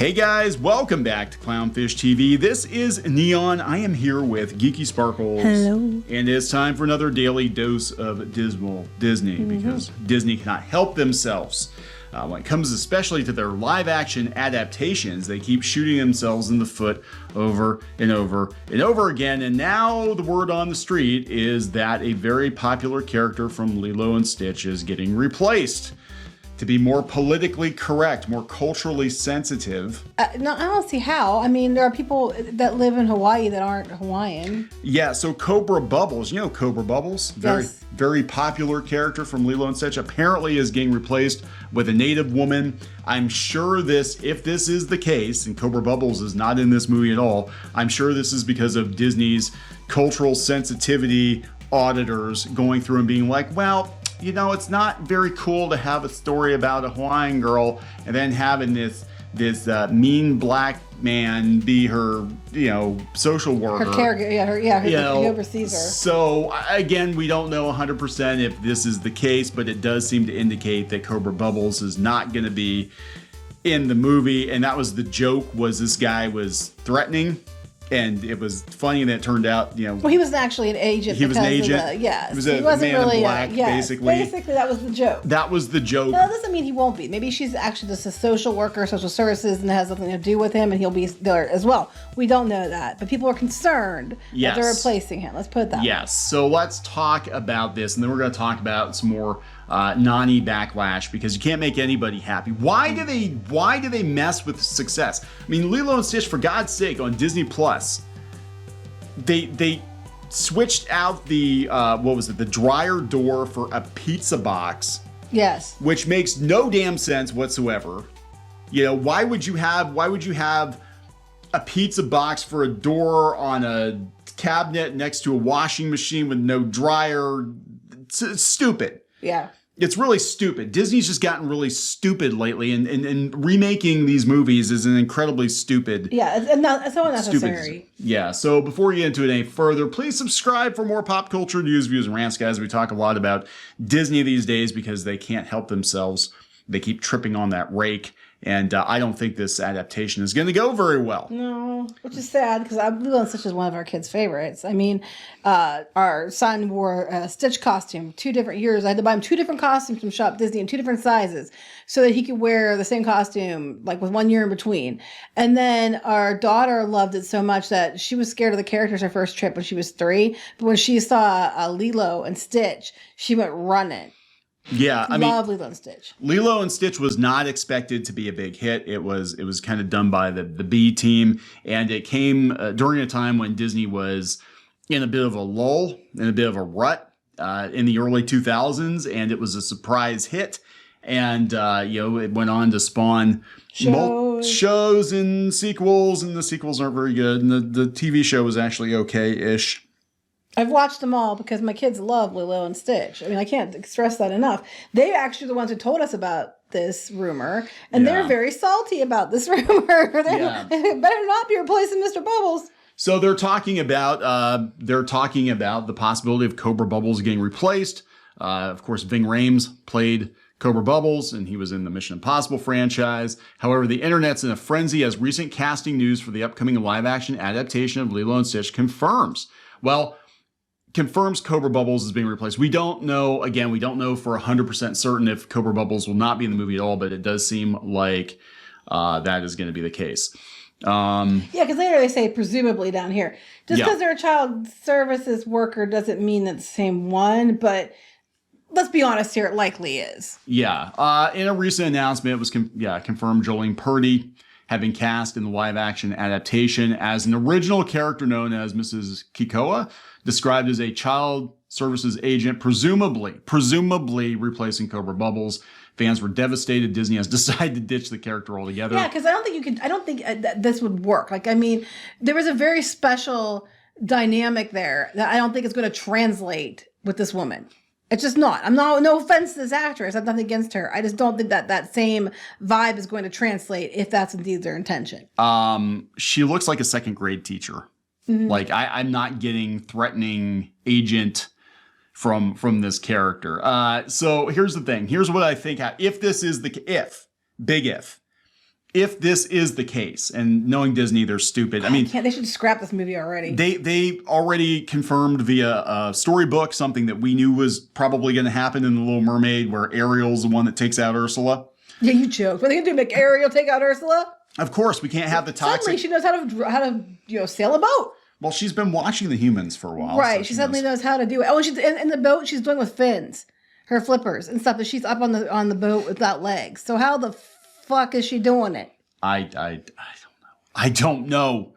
Hey guys, welcome back to Clownfish TV. This is Neon. I am here with Geeky Sparkles. Hello. And it's time for another daily dose of Disney because Disney cannot help themselves. When it comes especially to their live action adaptations, they keep shooting themselves in the foot over and over and over again. And now the word on the street is that a very popular character from Lilo and Stitch is getting replaced. To be more politically correct, more culturally sensitive. No, I don't see how. I mean, there are people that live in Hawaii that aren't Hawaiian. Yeah, so Cobra Bubbles, you know Cobra Bubbles? Yes. Very popular character from Lilo and Stitch, apparently is getting replaced with a native woman. I'm sure if this is the case, and Cobra Bubbles is not in this movie at all, I'm sure this is because of Disney's cultural sensitivity auditors going through and being like, well, you know, it's not very cool to have a story about a Hawaiian girl and then having this mean black man be her, social worker. Her caregiver, who oversees her. So again, we don't know 100% if this is the case, but it does seem to indicate that Cobra Bubbles is not going to be in the movie. And that was the joke, was this guy was threatening. And it was funny that it turned out, Well, he was actually an agent. He was an agent. Yes. He was a man in black, basically. Basically, that was the joke. That was the joke. No, that doesn't mean he won't be. Maybe she's actually just a social worker, social services, and it has nothing to do with him, and he'll be there as well. We don't know that. But people are concerned that they're replacing him. Let's put it that way. Yes. So let's talk about this, and then we're going to talk about some more Nani backlash, because you can't make anybody happy. Why do they mess with success? I mean, Lilo and Stitch, for God's sake, on Disney Plus, they switched out the the dryer door for a pizza box. Yes. Which makes no damn sense whatsoever. Why would you have a pizza box for a door on a cabinet next to a washing machine with no dryer? It's stupid. Yeah. It's really stupid. Disney's just gotten really stupid lately, and remaking these movies is an incredibly stupid. Yeah, it's so unnecessary. Yeah, so before we get into it any further, please subscribe for more pop culture news, views, and rants, guys. We talk a lot about Disney these days because they can't help themselves. They keep tripping on that rake, and I don't think this adaptation is going to go very well. No, which is sad because Lilo and Stitch is one of our kids' favorites. I mean, our son wore a Stitch costume 2 different years. I had to buy him 2 different costumes from Shop Disney in 2 different sizes so that he could wear the same costume, like with 1 year in between. And then our daughter loved it so much that she was scared of the characters her first trip when she was 3. But when she saw Lilo and Stitch, she went running. Yeah, I love Lilo and Stitch. Lilo and Stitch was not expected to be a big hit. It was kind of done by the B team, and it came during a time when Disney was in a bit of a lull, in a bit of a rut in the early 2000s, and it was a surprise hit. And it went on to spawn shows and sequels, and the sequels aren't very good. And the TV show was actually okay-ish. I've watched them all because my kids love Lilo and Stitch. I mean, I can't stress that enough. They're actually the ones who told us about this rumor, and they're very salty about this rumor. They better not be replacing Mr. Bubbles. So they're talking about the possibility of Cobra Bubbles getting replaced. Of course, Ving Rhames played Cobra Bubbles, and he was in the Mission Impossible franchise. However, the internet's in a frenzy as recent casting news for the upcoming live-action adaptation of Lilo and Stitch confirms Cobra Bubbles is being replaced. We don't know for 100% certain if Cobra Bubbles will not be in the movie at all, but it does seem like that is going to be the case. Because they say presumably down here. Just because they're a child services worker doesn't mean it's the same one, but let's be honest here, it likely is. Yeah. In a recent announcement, it was confirmed Jolene Purdy had been cast in the live-action adaptation as an original character known as Mrs. Kikoa, described as a child services agent, presumably replacing Cobra Bubbles. Fans were devastated. Disney has decided to ditch the character altogether. Yeah, because I don't think that this would work. Like, I mean, there was a very special dynamic there that I don't think is going to translate with this woman. It's just not. No offense to this actress. I have nothing against her. I just don't think that same vibe is going to translate if that's indeed their intention. She looks like a 2nd grade teacher. Mm-hmm. Like I'm not getting threatening agent from this character. So here's the thing. Here's what I think. If this is big if, if this is the case, and knowing Disney, they're stupid. I mean, they should scrap this movie already. They already confirmed via a storybook something that we knew was probably going to happen in The Little Mermaid, where Ariel's the one that takes out Ursula. Yeah, you joke. What are they going to do? Make Ariel take out Ursula? Of course, we can't have the toxic. Suddenly, she knows how to sail a boat. Well, she's been watching the humans for a while. Right. So she suddenly knows how to do it. Oh, and she's in the boat. She's doing with fins, her flippers and stuff. But she's up on the boat without legs. So how the fuck is she doing it? I don't know. I don't know.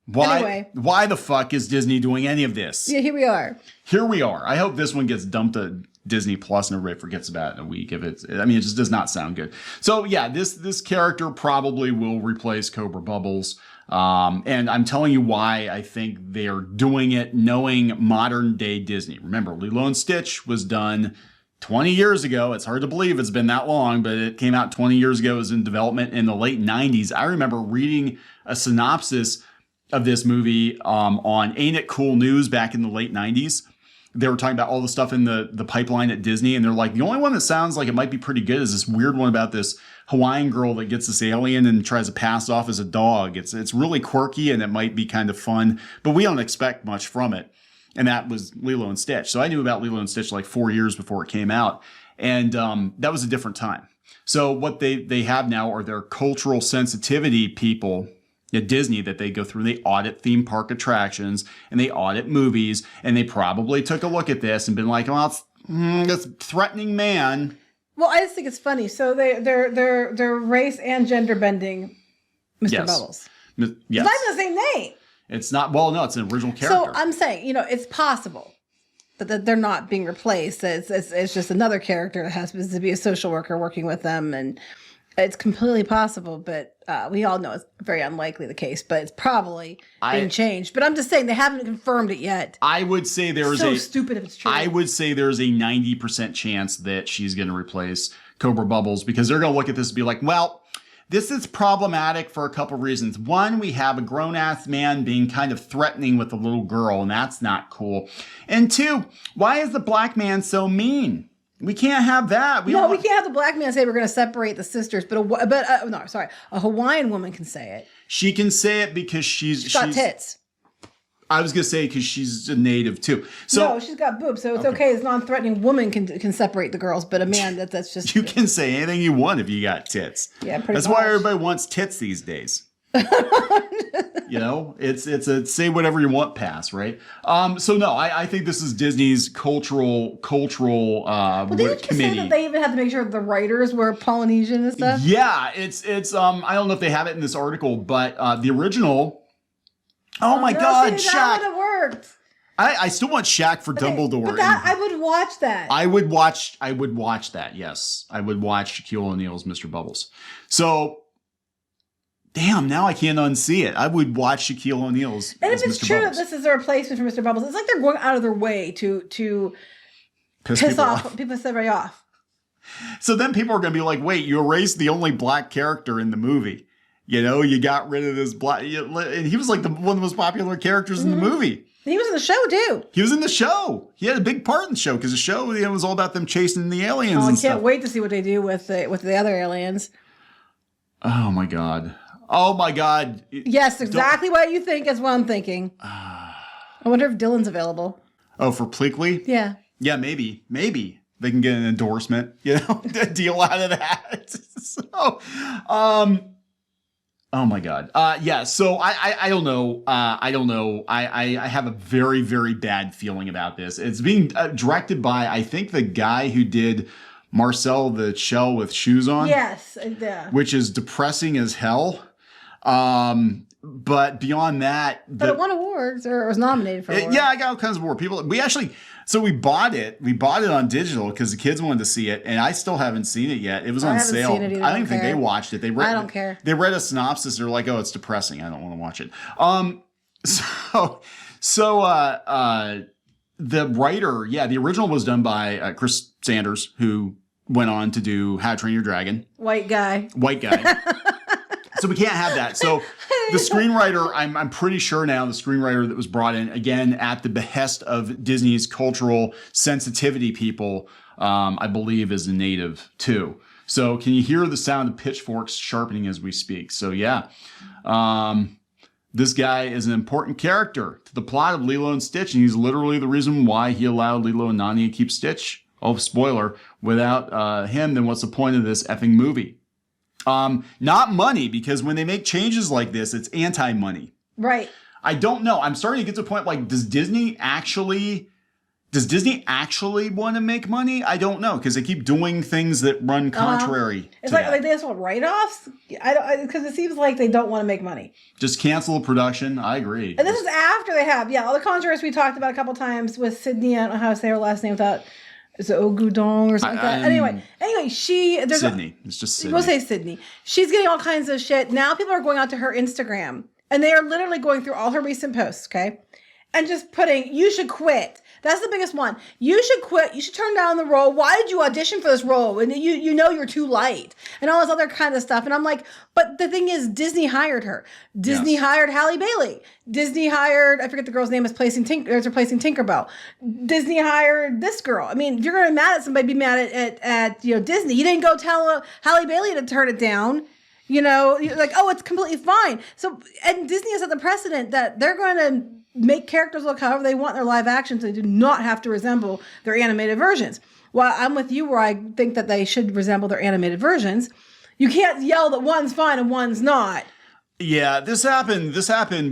Why the fuck is Disney doing any of this? Yeah, here we are. Here we are. I hope this one gets dumped to Disney Plus and everybody forgets about it in a week. It just does not sound good. So yeah, this character probably will replace Cobra Bubbles. And I'm telling you why I think they're doing it knowing modern day Disney. Remember, Lilo and Stitch was done 20 years ago. It's hard to believe it's been that long, but it came out 20 years ago. It was in development in the late 90s. I remember reading a synopsis of this movie on Ain't It Cool News back in the late 90s. They were talking about all the stuff in the pipeline at Disney, and they're like, the only one that sounds like it might be pretty good is this weird one about this Hawaiian girl that gets this alien and tries to pass it off as a dog. It's really quirky, and it might be kind of fun, but we don't expect much from it. And that was Lilo and Stitch. So I knew about Lilo and Stitch like 4 years before it came out, and that was a different time. So what they have now are their cultural sensitivity people at Disney that they go through. They audit theme park attractions and they audit movies, and they probably took a look at this and been like, well, it's threatening man. Well, I just think it's funny. So they're race and gender bending Mr. Yes. Bubbles. Yes. It's not even the same name. It's not, well, no, it's an original character. So I'm saying, it's possible that they're not being replaced. It's just another character that has to be a social worker working with them, and it's completely possible, but we all know it's very unlikely the case, but it's probably being changed. But I'm just saying they haven't confirmed it yet. I would say there's so stupid if it's true. I would say there's a 90% chance that she's going to replace Cobra Bubbles, because they're going to look at this and be like, well, this is problematic for a couple reasons. One, we have a grown-ass man being kind of threatening with a little girl, and that's not cool. And two, why is the black man so mean? We can't have that. We can't have the black man say we're going to separate the sisters, but a Hawaiian woman can say it. She can say it because she's got tits. I was going to say because she's a native too. So no, she's got boobs, so it's okay. As non-threatening woman can separate the girls, but a man that's just you can say anything you want if you got tits. Yeah, pretty That's much. why everybody wants tits these days. It's a say whatever you want pass, right? So no, I think this is Disney's cultural But didn't you committee. say that they even had to make sure the writers were Polynesian and stuff? Yeah, it's I don't know if they have it in this article, but the original. Oh my God, Shaq! That would have worked. I still want Shaq for Dumbledore. But I would watch that. I would watch that. Yes, I would watch Shaquille O'Neal's Mr. Bubbles. So. Damn, now I can't unsee it. I would watch Shaquille O'Neal's. And if it's Mr. true Bubbles. that this is a replacement for Mr. Bubbles, it's like they're going out of their way to piss people off people everybody off. So then people are going to be like, wait, you erased the only black character in the movie. You got rid of this black. And he was like one of the most popular characters in the movie. He was in the show too. He was in the show. He had a big part in the show because the show was all about them chasing the aliens. Oh, I and can't stuff. wait to see what they do with the other aliens. Oh my God. Oh my God. Yes, exactly what you think is what I'm thinking. I wonder if Dylan's available. Oh, for Pleakley? Yeah. Yeah, maybe. They can get an endorsement, a deal out of that. So, oh my God. Yeah. So I don't know. I don't know. I have a very, very bad feeling about this. It's being directed by, I think, the guy who did Marcel the Shell with Shoes On. Yes. Yeah. Which is depressing as hell. But beyond that, but it won awards or was nominated for awards. Yeah, I got all kinds of awards. We bought it. We bought it on digital because the kids wanted to see it, and I still haven't seen it yet. It was on sale. Seen it either. I don't even think they watched it. I don't care. They read a synopsis. They're like, "Oh, it's depressing. I don't want to watch it." The writer, the original was done by Chris Sanders, who went on to do How to Train Your Dragon. White guy. So we can't have that. So the screenwriter, I'm pretty sure now, the screenwriter that was brought in, again, at the behest of Disney's cultural sensitivity people, I believe is a native too. So can you hear the sound of pitchforks sharpening as we speak? So yeah, this guy is an important character to the plot of Lilo and Stitch, and he's literally the reason why he allowed Lilo and Nani to keep Stitch. Oh, spoiler. Without him, then what's the point of this effing movie? Not money, because when they make changes like this, it's anti-money. Right. I don't know. I'm starting to get to the point, like, does Disney actually want to make money? I don't know, because they keep doing things that run contrary It's to like that. they just want write-offs? Because it seems like they don't want to make money. Just cancel production. I agree. And this is after they have, all the controversy we talked about a couple times with Sydney. I don't know how to say her last name without, is it Ogudong or something like that? Anyway, Sydney. It's just Sydney. We'll say Sydney. She's getting all kinds of shit. Now people are going out to her Instagram, and they are literally going through all her recent posts, okay? And just putting, you should quit. That's the biggest one. You should quit. You should turn down the role. Why did you audition for this role? And you know you're too light. And all this other kind of stuff. And I'm like, but the thing is, Disney hired her. Disney hired Halle Bailey. Disney hired, I forget the girl's name, is replacing Tinkerbell. Disney hired this girl. I mean, if you're going to be mad at somebody, be mad at Disney. You didn't go tell Halle Bailey to turn it down. You're like, oh, it's completely fine. So, and Disney has set the precedent that they're going to make characters look however they want in their live actions. They do not have to resemble their animated versions. Well, I'm with you where I think that they should resemble their animated versions. You can't yell that one's fine and one's not. Yeah, this happened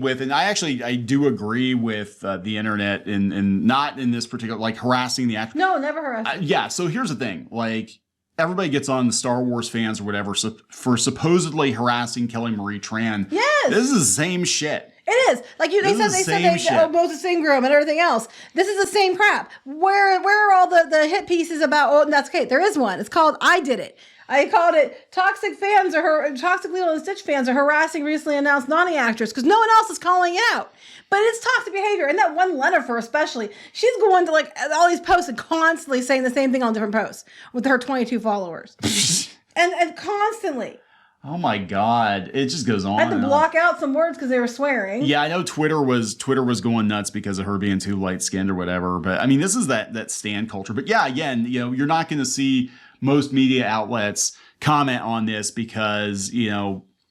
with, and I do agree with the internet and not in this particular, like harassing the actor. No, never harassing. Yeah, so here's the thing, like everybody gets on the Star Wars fans or whatever for supposedly harassing Kelly Marie Tran. Yes. This is the same shit. It is. Like they said Moses Ingram and everything else. This is the same crap. Where are all the hit pieces about, oh, and that's okay. There is one. It's called I Did It. I called it Toxic Lilo and Stitch fans are harassing recently announced Nani actress because no one else is calling it out. But it's toxic behavior. And that one Lennifer especially, she's going to like all these posts and constantly saying the same thing on different posts with her 22 followers. and constantly. Oh my God. It just goes on. I had to block out some words because they were swearing. Yeah, I know Twitter was going nuts because of her being too light skinned or whatever. But I mean, this is that stan culture. But yeah, again, you're not going to see most media outlets comment on this because,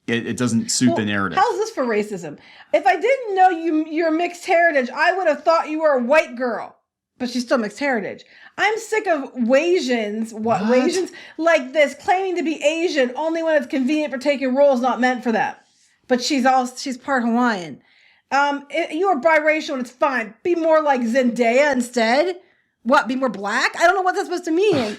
it doesn't suit the narrative. How's this for racism? If I didn't know you're mixed heritage, I would have thought you were a white girl. But she's still mixed heritage. I'm sick of Wasians, Wasians like this, claiming to be Asian only when it's convenient for taking roles not meant for them. But she's part Hawaiian. You are biracial and it's fine. Be more like Zendaya instead. What? Be more black? I don't know what that's supposed to mean.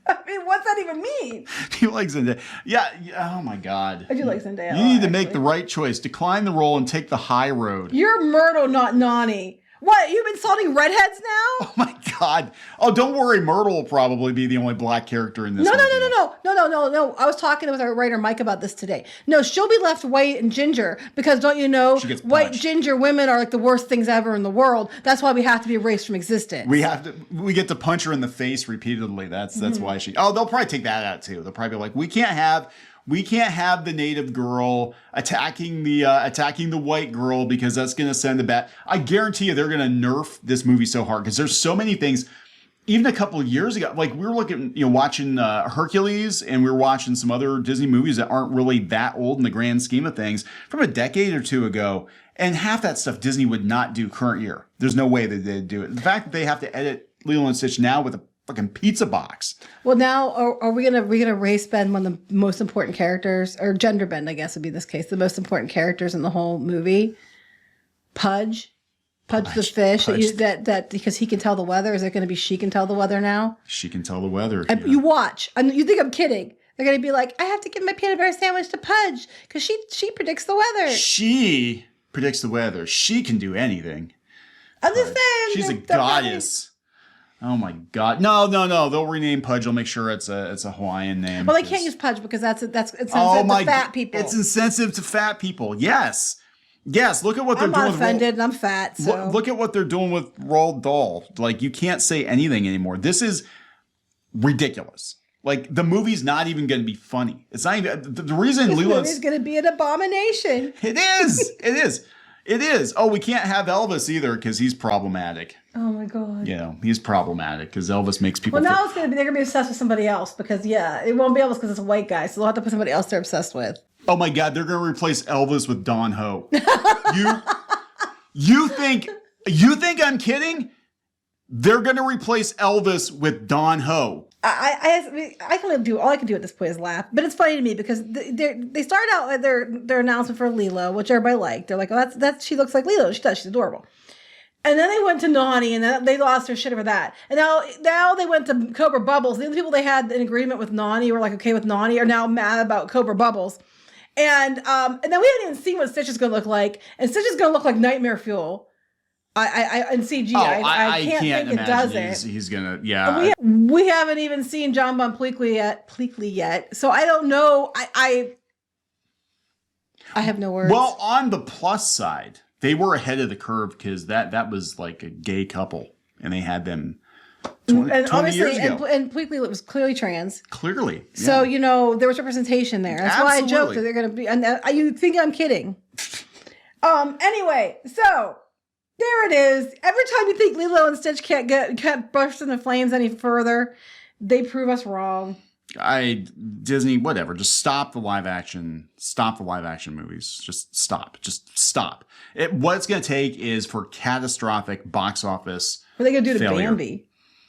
I mean, what's that even mean? You like Zendaya? Yeah. Oh my God. I do like Zendaya. You need to make the right choice. Decline the role and take the high road. You're Myrtle, not Nani. What? You've been insulting redheads now? Oh my God. Oh, don't worry. Myrtle will probably be the only black character in this movie. No. I was talking with our writer Mike about this today. No, she'll be left white and ginger because don't you know white ginger women are like the worst things ever in the world. That's why we have to be erased from existence. We get to punch her in the face repeatedly. That's why they'll probably take that out too. They'll probably be like, we can't have the native girl attacking the white girl because that's going to send a bad. I guarantee you they're going to nerf this movie so hard because there's so many things. Even a couple of years ago, like we were watching Hercules and we were watching some other Disney movies that aren't really that old in the grand scheme of things from a decade or two ago. And half that stuff Disney would not do current year. There's no way that they'd do it. The fact that they have to edit Lilo and Stitch now with a fucking pizza box. Well, now are we gonna race bend one of the most important characters, or gender bend, I guess would be this case, the most important characters in the whole movie? Pudge the fish. That because he can tell the weather. Is it going to be she can tell the weather now? She can tell the weather. You watch, and you think I'm kidding. They're going to be like, I have to give my peanut butter sandwich to Pudge because she predicts the weather. She predicts the weather. She can do anything. I'm just saying. She's a goddess. Oh my God! No! They'll rename Pudge. They'll make sure it's a Hawaiian name. Well, they can't use Pudge because it's insensitive to fat people. It's insensitive to fat people. Yes. Look at what they're doing. I'm not offended, and I'm fat. So look at what they're doing with Roald Dahl. Like you can't say anything anymore. This is ridiculous. Like the movie's not even going to be funny. It's not even the reason Lilo is going to be an abomination. It is. Oh, we can't have Elvis either because he's problematic. Oh my god. You know, he's problematic because Elvis makes people. Well, now they're gonna be obsessed with somebody else because it won't be Elvis because it's a white guy, so they'll have to put somebody else they're obsessed with. Oh my god, they're gonna replace Elvis with Don Ho. You think I'm kidding? They're gonna replace Elvis with Don Ho. I can do all I can do at this point is laugh, but it's funny to me because they started out with their announcement for Lilo, which everybody liked. They're like, oh, that's she looks like Lilo. She does. She's adorable. And then they went to Nani, and then they lost their shit over that. And now they went to Cobra Bubbles. The only people they had an agreement with Nani were like okay with Nani are now mad about Cobra Bubbles. And then we haven't even seen what Stitch is going to look like. And Stitch is going to look like nightmare fuel. In CG. I can't think it doesn't. He's gonna, yeah. We haven't even seen John Bon Pleakley yet. So I don't know. I have no words. Well, on the plus side, they were ahead of the curve because that was like a gay couple, and they had them 20 years ago. And Pleakley was clearly trans. Clearly. Yeah. So, there was representation there. That's why I joked that they're going to be, and you think I'm kidding. Anyway, so there it is. Every time you think Lilo and Stitch can't burst into flames any further, they prove us wrong. Disney, whatever. Just stop the live action. Stop the live action movies. Just stop. What it's going to take is for catastrophic box office. What are they going to do to failure. Bambi?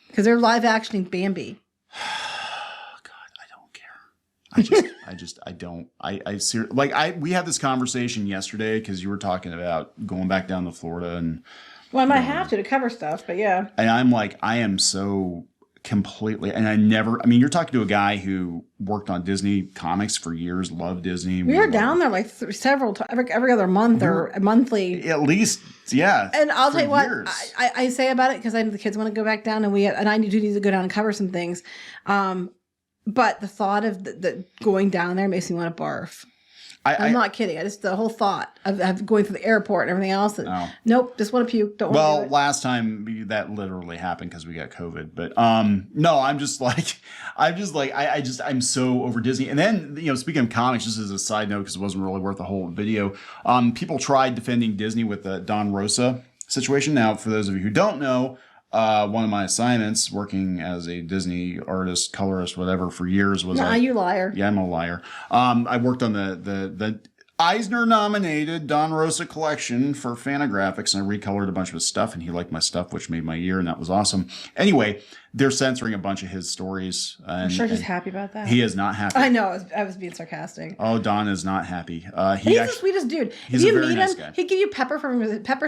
Because they're live actioning Bambi. God, I don't care. I don't. We had this conversation yesterday because you were talking about going back down to Florida and. Well, I might have to cover stuff, but yeah. And I'm like, I am so completely, and you're talking to a guy who worked on Disney comics for years, loved Disney. We were down there like several times, every other month or monthly. At least, yeah. And I'll tell you what, I say about it because I know the kids want to go back down and I do need to go down and cover some things. But the thought of the going down there makes me want to barf. I'm not kidding. The whole thought of going through the airport and everything else. Nope, just want to puke. Don't want to do it. Well, last time that literally happened because we got COVID. But no, I'm so over Disney. And then, speaking of comics, just as a side note, because it wasn't really worth the whole video, people tried defending Disney with the Don Rosa situation. Now, for those of you who don't know, one of my assignments working as a Disney artist, colorist, whatever, for years was... you liar. Yeah, I'm a liar. I worked on the Eisner-nominated Don Rosa collection for Fantagraphics, and I recolored a bunch of his stuff, and he liked my stuff, which made my year, and that was awesome. Anyway, they're censoring a bunch of his stories. I'm sure he's happy about that. He is not happy. I know. I was being sarcastic. Oh, Don is not happy. He's the sweetest dude. He's a very nice guy. He'd give you peppers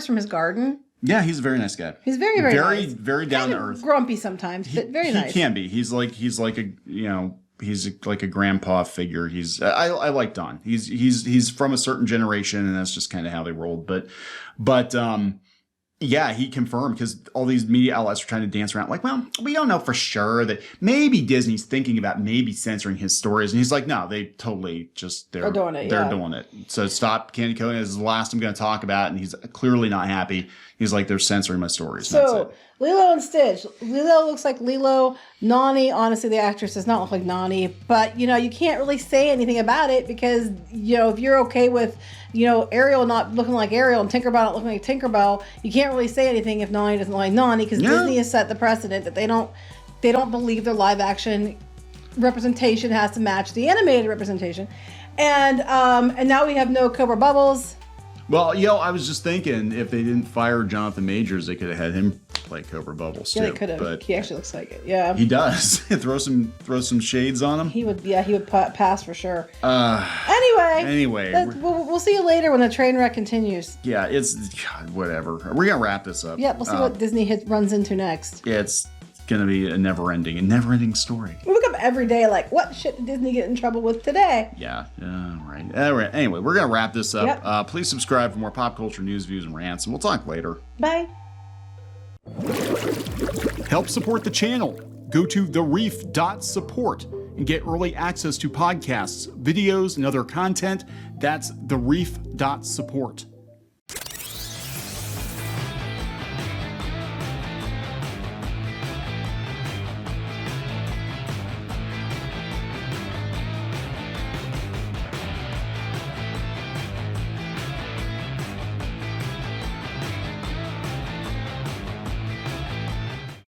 from his garden. Yeah, he's a very nice guy. He's very, very nice. Very down to earth. Grumpy sometimes, but very nice. He can be. He's like a grandpa figure. I like Don. He's from a certain generation, and that's just kind of how they rolled. But yeah, he confirmed because all these media outlets are trying to dance around like, well, we don't know for sure that maybe Disney's thinking about maybe censoring his stories. And he's like, no, they totally they're doing it. They're doing it. So stop candy coating. This is the last I'm going to talk about. And he's clearly not happy. He's like, they're censoring my stories. So Lilo and Stitch. Lilo looks like Lilo. Nani, honestly, the actress does not look like Nani. But, you can't really say anything about it because, if you're okay with, Ariel not looking like Ariel and Tinkerbell not looking like Tinkerbell, you can't really say anything if Nani doesn't look like Nani because Disney has set the precedent that they don't believe their live action representation has to match the animated representation. And now we have no Cobra Bubbles. Well, I was just thinking if they didn't fire Jonathan Majors, they could have had him play Cobra Bubbles too. Yeah, they could have. But he actually looks like it. Yeah, he does. throw some shades on him. He would pass for sure. Anyway, we'll see you later when the train wreck continues. Yeah, it's whatever. We're gonna wrap this up. Yeah, we'll see what Disney runs into next. Yeah, it's gonna be a never-ending story. We look up every day like, what shit did Disney get in trouble with today? Yeah, right. Anyway, we're gonna wrap this up. Yep. Please subscribe for more pop culture news, views, and rants, and we'll talk later. Bye. Help support the channel. Go to thereef.support and get early access to podcasts, videos, and other content. That's thereef.support.